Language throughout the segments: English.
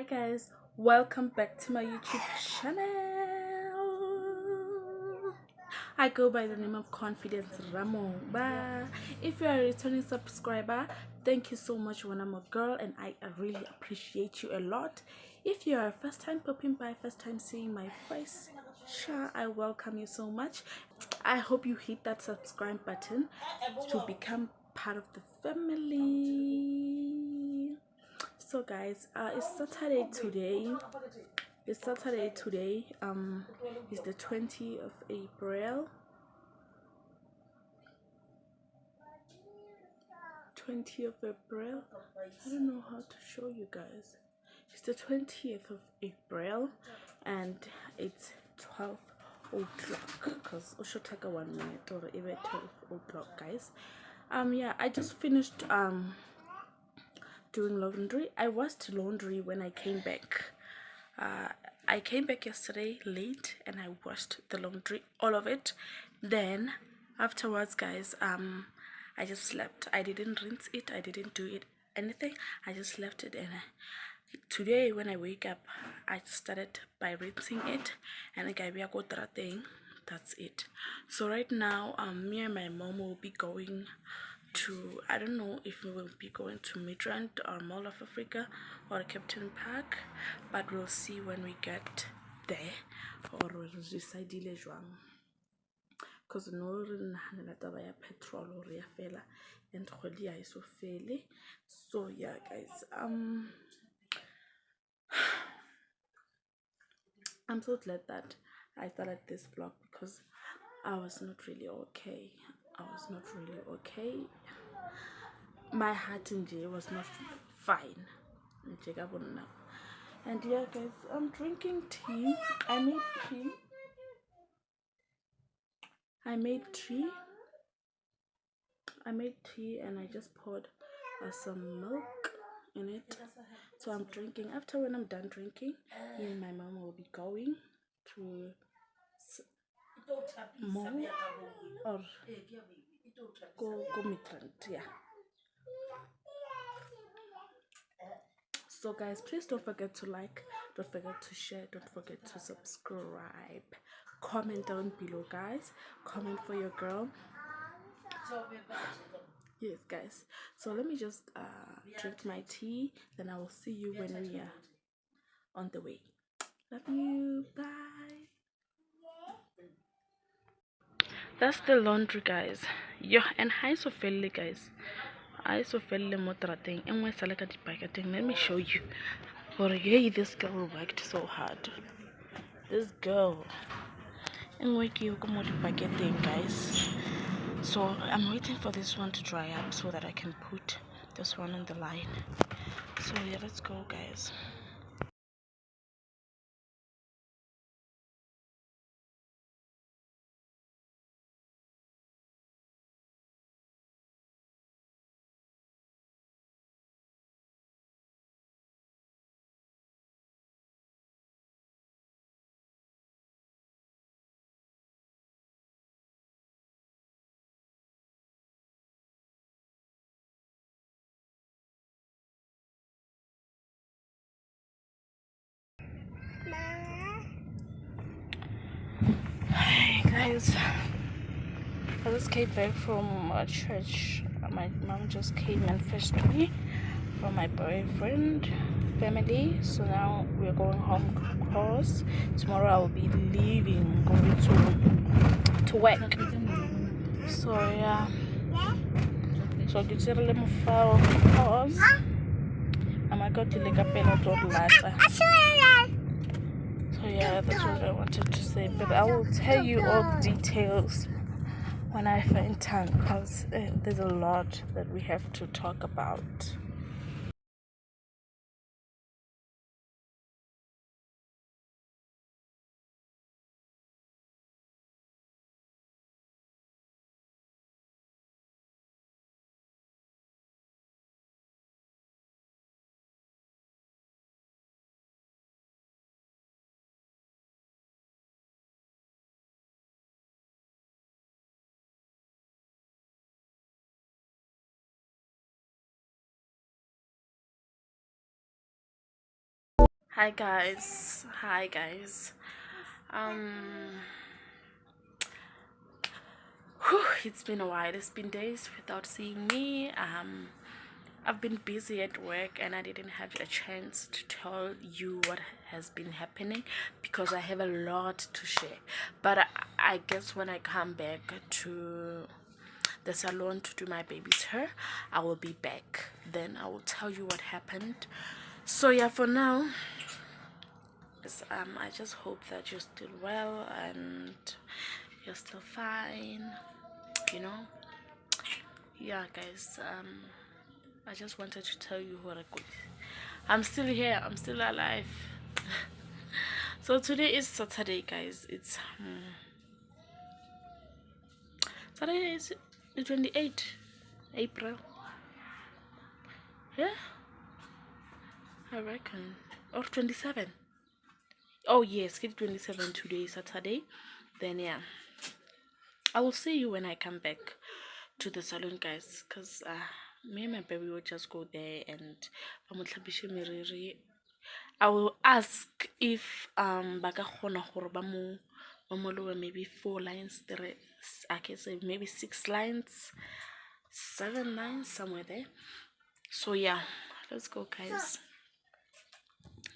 Hi guys, welcome back to my YouTube channel. I go by the name of Confidence Ramomba. If you are a returning subscriber, thank you so much. When I'm a girl, and I really appreciate you a lot. If you are a first time popping by, first time seeing my face, sure, I welcome you so much. I hope you hit that subscribe button to become part of the family. So guys, it's Saturday today. It's the 20th of April. 20th of April. I don't know how to show you guys. It's the 20th of April and it's 12 o'clock because it should take 1 minute or even 12 o'clock, guys. Yeah, I just finished doing laundry. I washed laundry when I came back. I came back yesterday late and I washed the laundry, all of it. Then afterwards, guys, I just slept. I didn't rinse it, I didn't do it anything. I just left it, and today when I wake up, I started by rinsing it, and I got thing. That's it. So right now, me and my mom will be going to, I don't know if we will be going to Midrand or Mall of Africa or Captain Park, but we'll see when we get there, or we'll decide because no nahanela taba ya petrol or ya fela and kgwedi ya iso fele. So yeah guys, I'm so glad that I started this vlog because I was not really okay. My heart in J was not fine. And yeah guys, I'm drinking tea. I made tea and I just poured some milk in it. So I'm drinking. After when I'm done drinking, me and my mom will be going to mall or go Midrand. Yeah. So guys, please don't forget to like, don't forget to share, don't forget to subscribe, comment down below guys, comment for your girl. Yes guys, so let me just drink my tea, then I will see you when we are on the way. Love you, bye. That's the laundry guys. Yeah, and hi so fell guys, I so fell motrating and we select the packaging. Let me show you. For hey, this girl worked so hard. This girl and we keep packaging guys. So I'm waiting for this one to dry up so that I can put this one on the line. So yeah, let's go guys. Hi guys, I just came back from church. My mom just came and fetched me from my boyfriend family. So now we're going home cross. Tomorrow I will be leaving, going to work. So yeah. So get a little file pause. I'm going to like a later. So yeah, that's what I wanted to say. But I will tell you all the details when I find time, because there's a lot that we have to talk about. Hi guys. Um it's been a while. It's been days without seeing me. I've been busy at work and I didn't have a chance to tell you what has been happening because I have a lot to share. But I guess when I come back to the salon to do my baby's hair, I will be back. Then I will tell you what happened. So yeah, for now, I just hope that you're still well and you're still fine, you know. Yeah guys, I just wanted to tell you what I could. I'm still here, I'm still alive. So today is Saturday guys. It's Saturday is the 28th April. Yeah, I reckon. Or 27. Oh yes, it's 27 today, Saturday. Then yeah, I will see you when I come back to the salon guys, because me and my baby will just go there and I will ask if baka khona gore ba mo lowe maybe 4 lines, I can say maybe 6 lines, 7 lines, somewhere there. So yeah, let's go guys,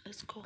let's go.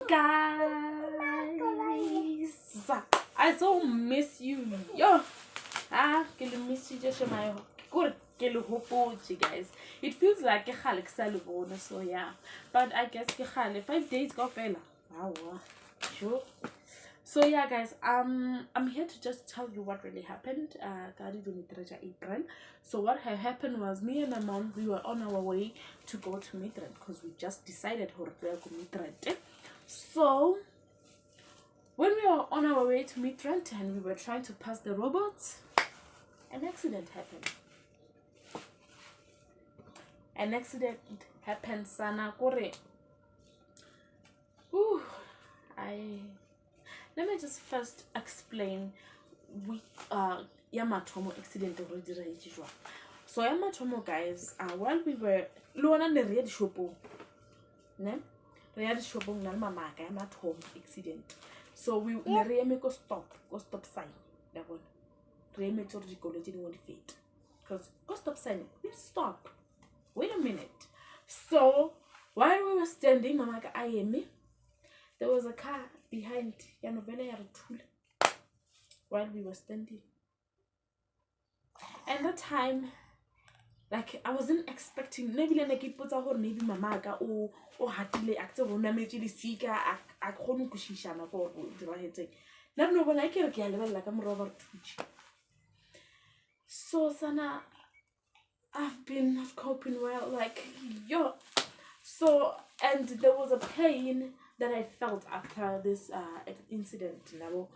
Guys, I so miss you. Yo, can you miss you just my good guys. It feels like a khale salon, so yeah. But I guess ke khale 5 days go fella. Wow. Sure. So yeah guys, I'm here to just tell you what really happened. April. So what had happened was me and my mom, we were on our way to go to Midrand because we just decided to go to Midrand. So when we were on our way to Midrand and we were trying to pass the robots, an accident happened. An accident happened, Sana Kore. Ooh, let me just first explain we Yamatomo accident already. So Yamatomo guys, while we were Luana the red shopo, ne? Red shopo na mama Yamatomo accident. So we go stop sign. That one. Reme to the college in one feet. Because go stop sign, we stop. Wait a minute. So while we were standing, mama me, there was a car behind while we were standing. And that time, like I wasn't expecting maybe maybe mamaga or hatile actor or namejili sika a khonu kushishana go dirahetse. No when I can get like I'm Robert Tucci. So Sana, I've been not coping well, like yo. So and there was a pain that I felt after this incident, you know,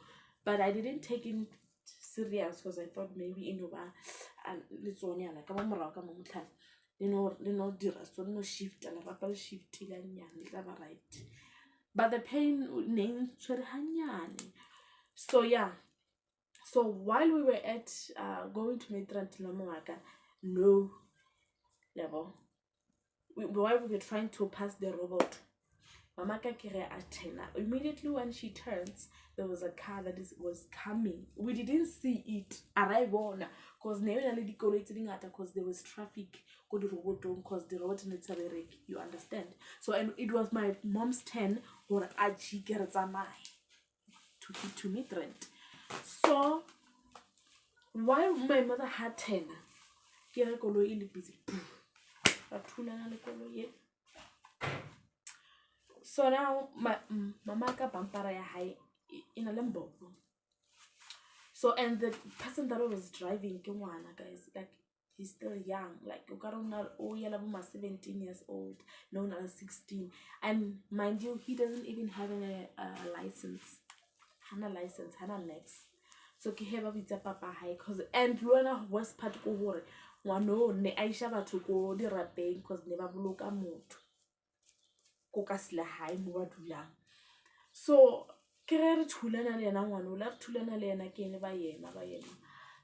but I didn't take it serious because I thought maybe like no shift and shift right. But the pain named so yeah. So while we were at going to Midrand no level, while we were trying to pass the robot, mama ka kere at 10. Immediately when she turns, there was a car that was coming. We didn't see it arrive on because because there was traffic go to robot because the robot needs a you understand. So and it was my mom's 10 or aji to meet rent. So while my mother had 10, kere koloi ile busy. So now my mama ka bampara ya high in a limbo. So and the person that was driving guys, like he's still young, like 17 years old, no, not 16. And mind you, he doesn't even have a license. Hana license, hana next. So ke heba bitsa papa high cause and lona worst part go hore ngwano ne aisha batho go di rapeng cause ne ba boloka motho ko ka sela high mo ba dulang. So ke re thulana le yena ngwano la thulana le yena ke ne ba yena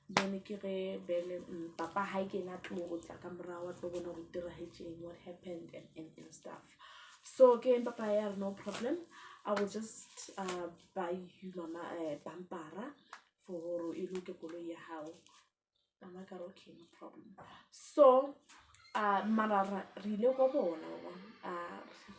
then ke re bele papa high ke na tlo go tla ka morawa tlo bona go dirahetseng what happened and stuff. So ke papa ya no problem, I will just buy you mama bampara for iluke koloi ya hao. Mama ka okay, no problem. So mara rile go bona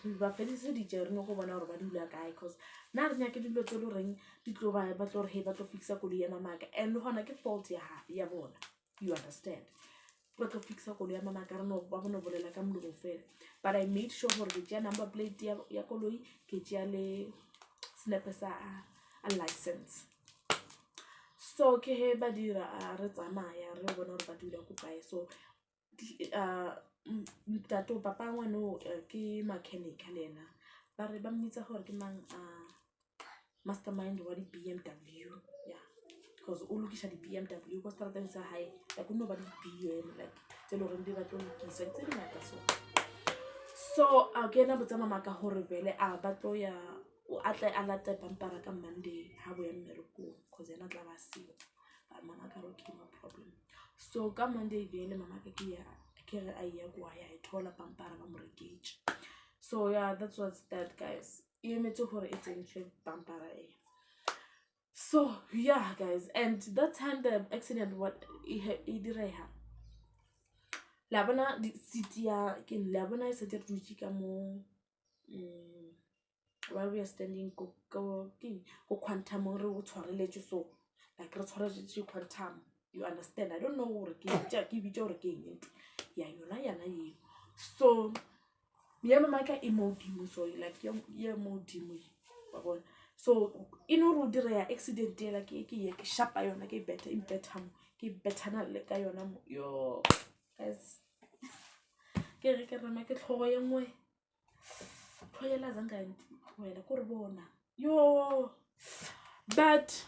re ba fedise di jere no go bona gore ba dula kae cause na re nyake dilo tse lo reng di tlo ba tlo re he ba tlo fixa koloi ya mama ka and hona ke fault ya bona, you understand. Ba tlo fixa koloi ya mama ka re no ba bona bolela ka molomo fela, but I made sure gore ke number plate ya koloi ke tšea le snap sa a license. So ke he ba dira re tsamaya re bona gore ba dula ko kae. So tato papa ngwana ke mechanical ena ba re ba mmitsa gore ke mang mastermind wa di BMW, yeah, because o lokisha di BMW ko strateng sa high like no ba di BM like tse lo reng di ba tlo lokisa tse di ngata. So again a botsa mama ka gore vele a ba tlo ya o atle a lata bampara ka Monday ha bo ya mmereko cause ena tla ba siwa. But mama ka okay, no problem. So ka Monday vele mama ka ke ya kere a ya kwa ya thola bampara ba moreketši. So yeah, that's what's that, guys. You need to for it's in bampara. So yeah, guys, and that time the accident what it direha la bona di city ya ke la bona e setse dutse ka mo while we are standing go quantum re o tshwareletse so like re tshwareletse quantum, you understand. I don't know what ke bitse gore ke eng ya yona ye. So ya mama ka emodimo, so like ya modimo ba bona. So ino ro dire accident la ke shapa yona ke betana le ka yona yo guys ke re ke tlhogo ye nngwe thoyela zanga wena ko re bona yo. But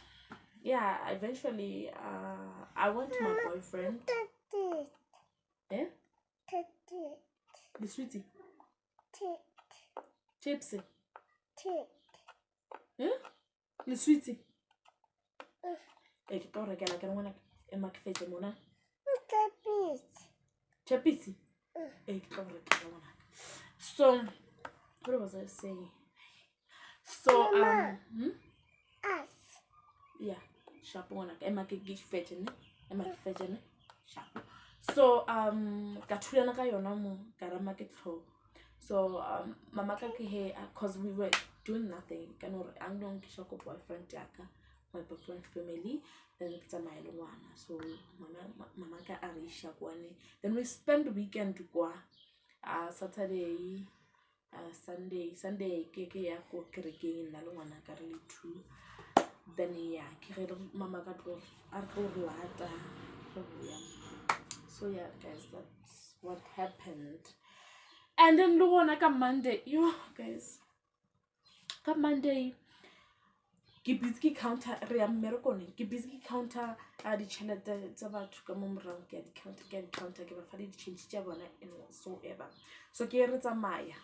yeah, eventually I went to my boyfriend. Eh? The sweetie. Chips. Eh? The sweetie. Eh, ke tlo rekela ke ngwana e makfetse mona. Chapisi. Eh, ke tlo rekela ngwana. So what was I saying? So us. Yeah, sharp one. Emma ke fetching. Sharp. So ka thulana ka yona mo ka ra market tlho. So mama ka ke he cause we were doing nothing. Kana re ang dong ke shako boyfriend yaka, my boyfriend family, then ke tsamaya le ngwana. So mama ka a re isha kwane. Then we spend the weekend kwa Saturday Sunday ke ya ko kerekeng na le ngwana ka re le 2. Then yeah, ke re mama ka tlo a tlo lata. So yeah, guys, that's what happened. And then Luana ka Monday, you guys. Ka Monday, ke busy counter re ya mmerekone. Ke busy counter di chelete tsa batho ka mo morao ke di counter ke ba fa di change tsa bona and whatsoever. So ke re tsamaya.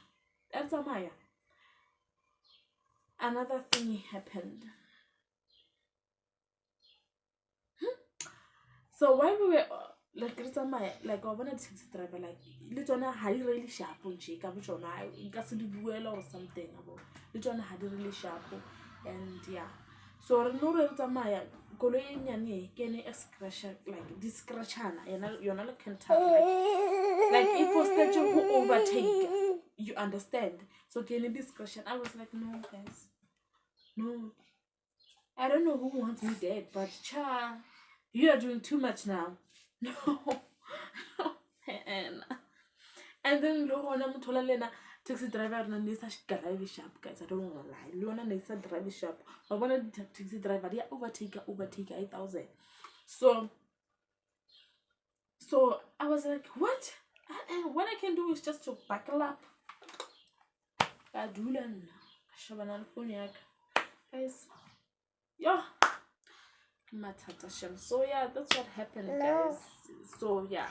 Another thing happened. So while we were like it's on my like I wanna taxi driver like little on high really sharp on shake up on I got to do well or something about little on had really sharp and yeah. So no it's on my going any excretion like discretion and you're not can tell like it was that you overtake you understand. So any discretion I was like no guys no I don't know who wants me dead but cha you are doing too much now. No. And then Lona Mutola Lena taxi driver and this drive sharp guys. I don't want to lie. Lona is a drive sharp. I wanted taxi driver, yeah, overtake 8,000. So I was like, what? And what I can do is just to buckle up. Adulan Shabanan Funyak. Guys. Yeah. Matatasham. So yeah, that's what happened, guys. So yeah.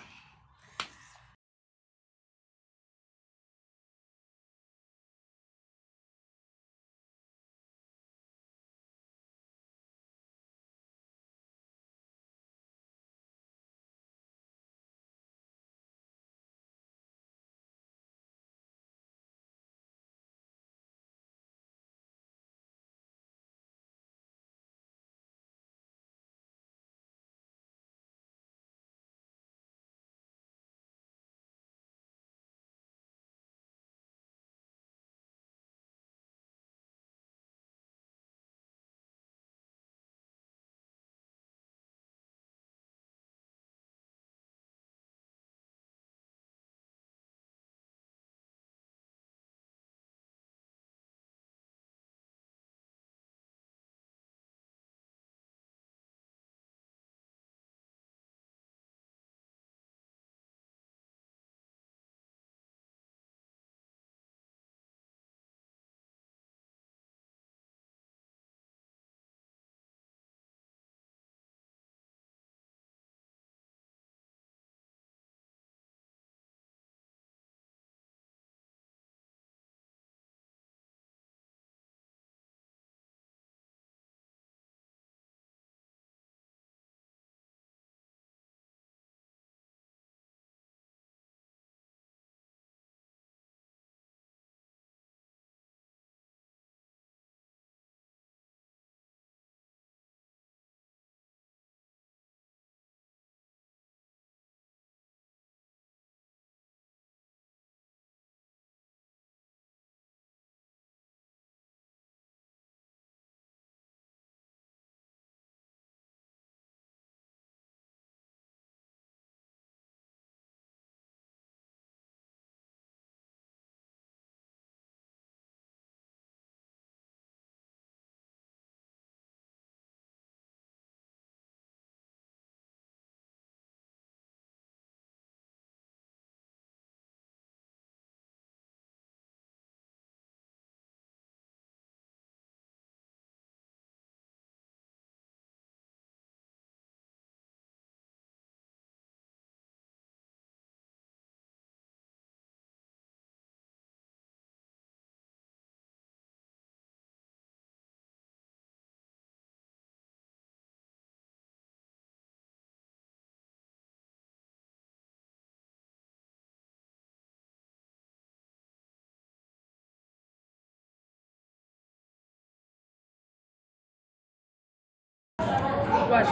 Watch.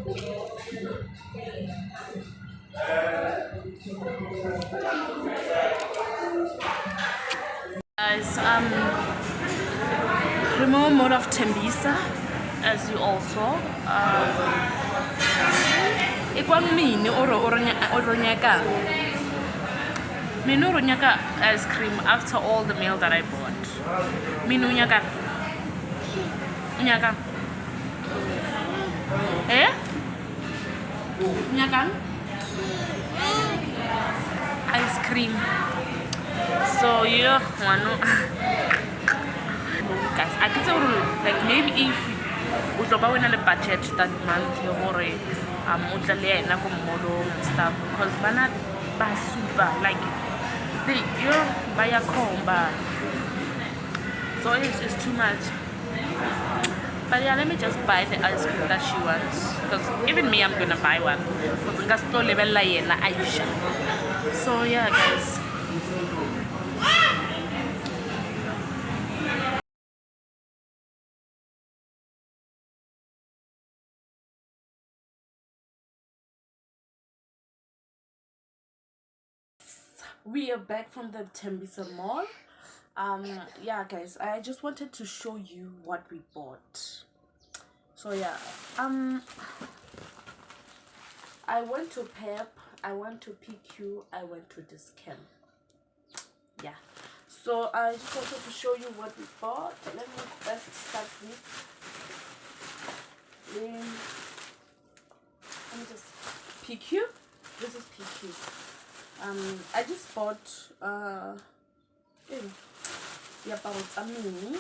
Guys, remote mode of Tembisa, as you all saw. Ikwang mini oronyaka. Minu runyaka ice cream after all the meal that I bought. Minu nyaka. Nyaka. Eh? Nyaka? Ice cream. So yeah, one guys, I can tell you, like maybe if we talk about a budget that month or and stuff, because banana basuba like they buy a comba, so it's too much. But yeah, let me just buy the ice cream that she wants, because even me, I'm gonna buy one, because Aisha. So yeah, guys. We are back from the Tembisa Mall. Yeah, guys, I just wanted to show you what we bought. So yeah, I went to Pep, I went to PQ, I went to this camp. Yeah, so I just wanted to show you what we bought. Let me first start with let me just PQ. This is PQ. I just bought yeah, about a mini,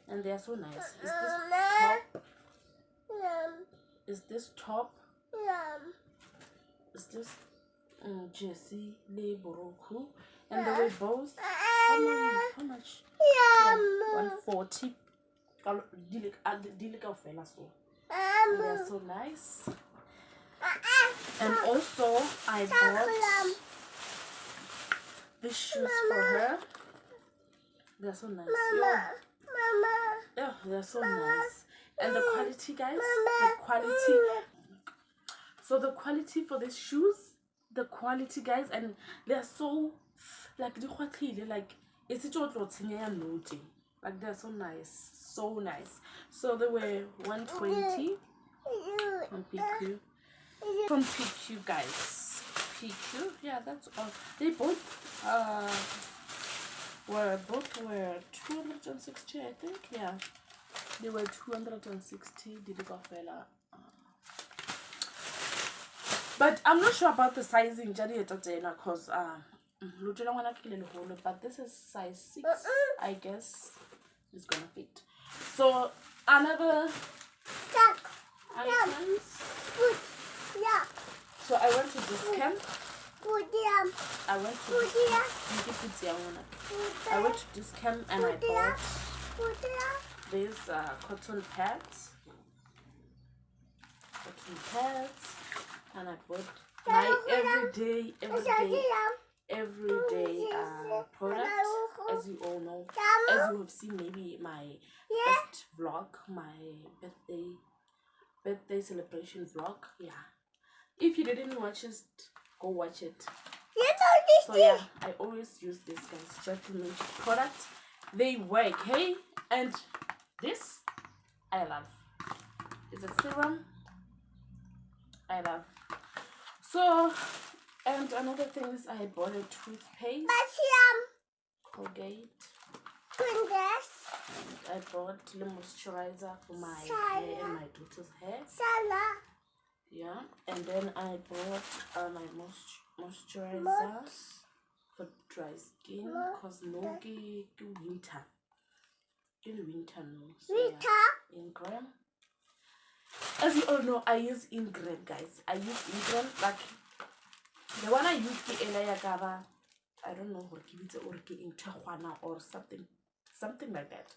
and they are so nice. Is this top? Is this Jessie Le Boroku? And they were both how much? Yeah, 140. And they're so nice. And also I bought these shoes for her. They're so nice. Yeah, they're so nice. And the quality, guys, the quality. So the quality for these shoes, the quality, guys, and they're so like it's like they're so nice, so nice. So they were 120 from PQ. From PQ, guys. PQ, yeah, that's all. They both were 260, I think. Yeah, they were 260. Did it go fella? But I'm not sure about the sizing, because but this is size 6. I guess it's gonna fit. So another items. So I went to this camp. I went to this camp and I bought these cotton pads. And I bought my everyday product. As you all know, as you have seen maybe my first vlog, my birthday celebration vlog. Yeah, if you didn't watch it, go watch it. So yeah, I always use this, guys, just to make products. They work, hey. And this I love. It's a serum I love. So, and another thing is I bought a toothpaste, Colgate. And I bought the moisturizer for my hair and my daughter's hair. Yeah, and then I bought my moisturizer for dry skin, because no winter. In winter, no. So yeah, Ingram. As you all know, I use Ingram, guys. I use Ingram, like the one I use the Elayagaba. I don't know what it or in Tijuana or something like that.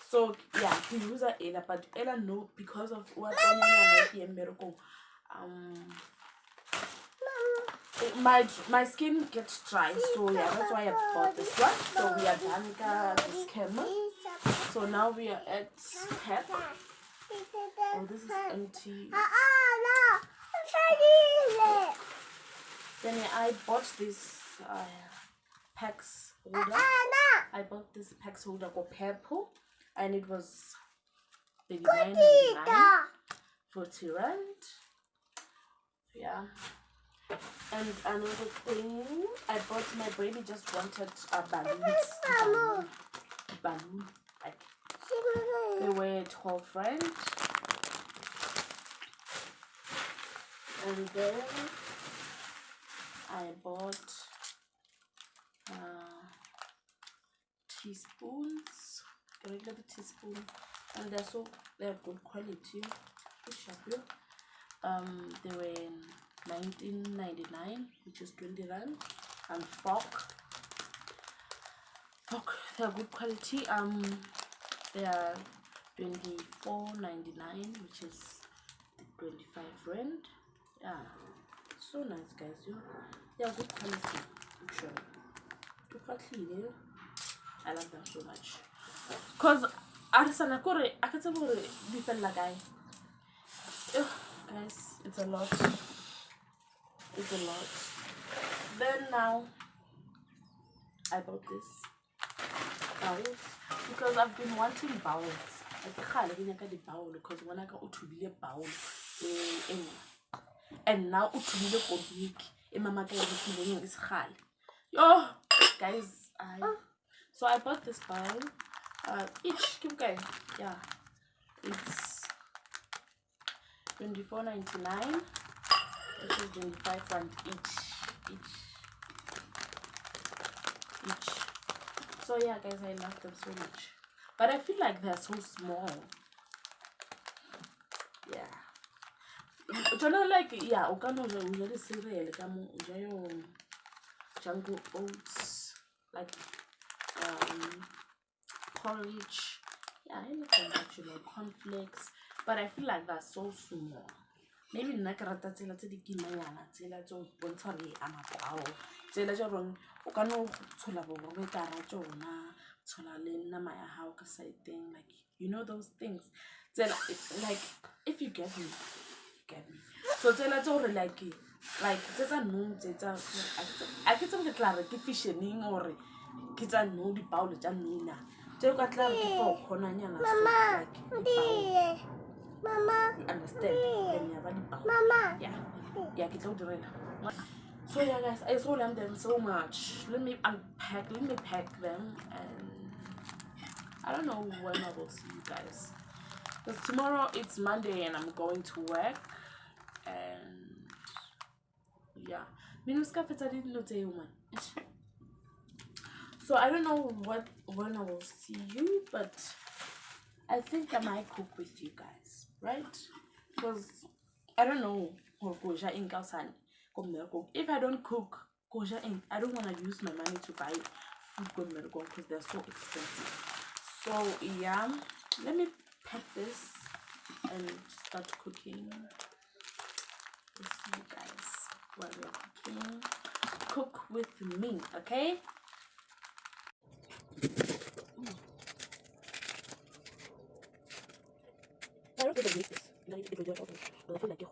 So yeah, he use Ella, but Ella no, because of what here miracle. My skin gets dry, so yeah, that's why I bought this one. So we are done with this camera. So now we are at Pep. Oh, this is empty. Then I bought this packs holder. I bought this packs holder for purple, and it was 39.99, 40 rand. Yeah. And another thing, I bought, my baby just wanted balloons. Balloon. They were 12 rand. And then I bought teaspoons, regular teaspoon, and they're good quality. They were 19.99, which is 20 rand. And fork, they're good quality. They are 24.99, which is 25 rand. Yeah, so nice, guys. They're good quality. Sure. I love them so much. Cause I can tell you different like guys, it's a lot. It's a lot. Then now I bought this bowls because I've been wanting bowls. I can't the bowl because when I got to be a bowl, and now to be a big, mama can is hard. Yo, guys, so I bought this bowl. Each keep going. Yeah, it's 24.99, which is 25 rand each. So yeah, guys, I love them so much, but I feel like they're so small. Yeah, like yeah, the cereal, jungle oats, like porridge. Yeah, anything actually, cornflakes, but I feel like that's so small. Maybe nakarata tsela tse di kimanyana tsela tso bontsha re ama bao tsela tso rong o ka no tshola bo re ka ra tsona tshola le nna maya how ka side thing, like you know those things tsela, like if you get me, so tsela tso re like tsa no tsa a ke tseng ke tla re ke fishing or ke tsa no di bao le tsa nna tse ka tla re ke for khonanyana so like Mama, you understand? Mama, yeah, so yeah, guys, I so love them so much. Let me pack them, and I don't know when I will see you guys. Because tomorrow it's Monday and I'm going to work, and yeah, so I don't know when I will see you, but I think I might cook with you guys, right? Because I don't know if I don't cook I don't want to use my money to buy food because they're so expensive. So yeah, let me pack this and start cooking. Let's see you guys while we're cooking. Cook with me, okay? I don't think I make this. But I feel like it.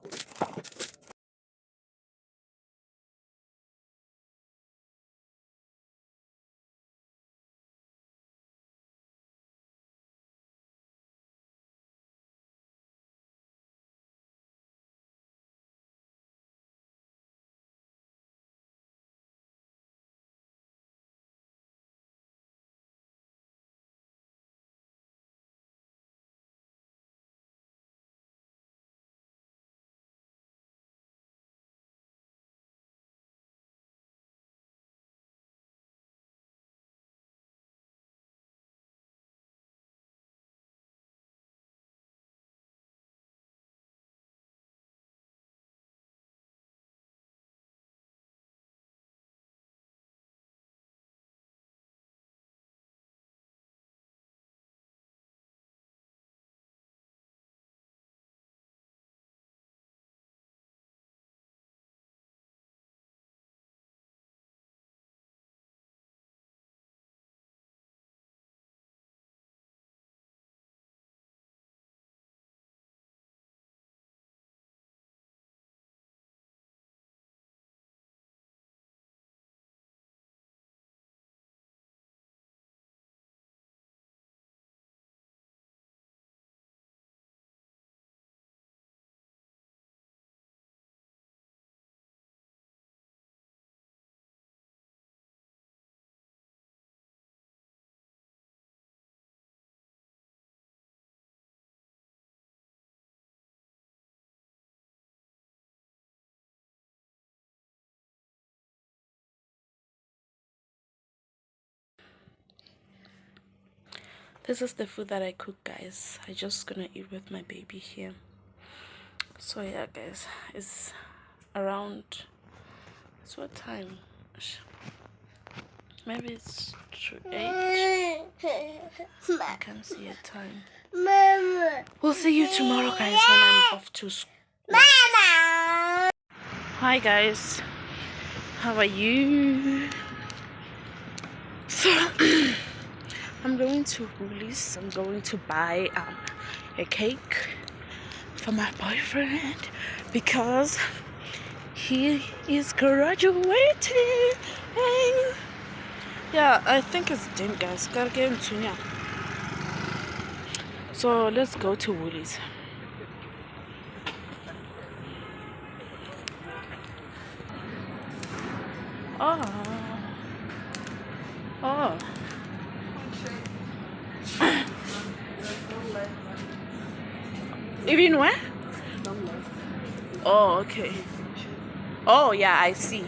This is the food that I cook, guys. I just gonna eat with my baby here. So yeah, guys, it's around, it's what time? Maybe it's 8. I can't see a time. We'll see you tomorrow, guys, when I'm off to school. Hi guys, how are you? So I'm going to Woolies. I'm going to buy a cake for my boyfriend because he is graduating. Yeah, I think it's done, guys. Gotta get him to now. So let's go to Woolies. Oh. Even where? Oh, okay. Oh, yeah, I see.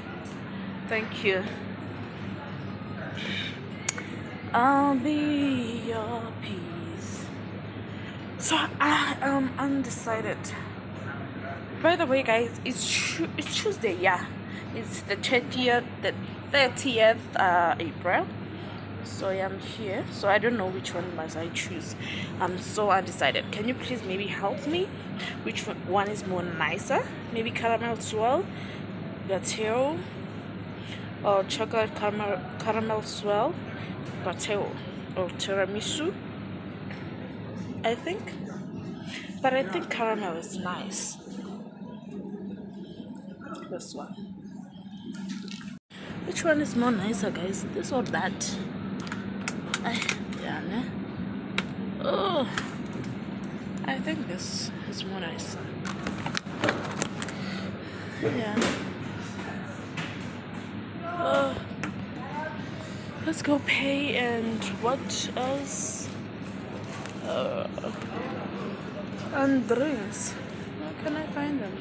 Thank you. I'll be your peace. So I am undecided. By the way, guys, it's Tuesday. Yeah, it's the 30th April. So yeah, I'm here. So I don't know which one must I choose. I'm so undecided. Can you please maybe help me? Which one is more nicer? Maybe caramel swirl, bateo, or chocolate caramel swirl, bateo, or tiramisu. I think, but I think caramel is nice. This one. Which one is more nicer, guys? This or that? Yeah, ne? Oh, I think this is more nicer. Yeah. Let's go pay and what else? And drinks. Where can I find them?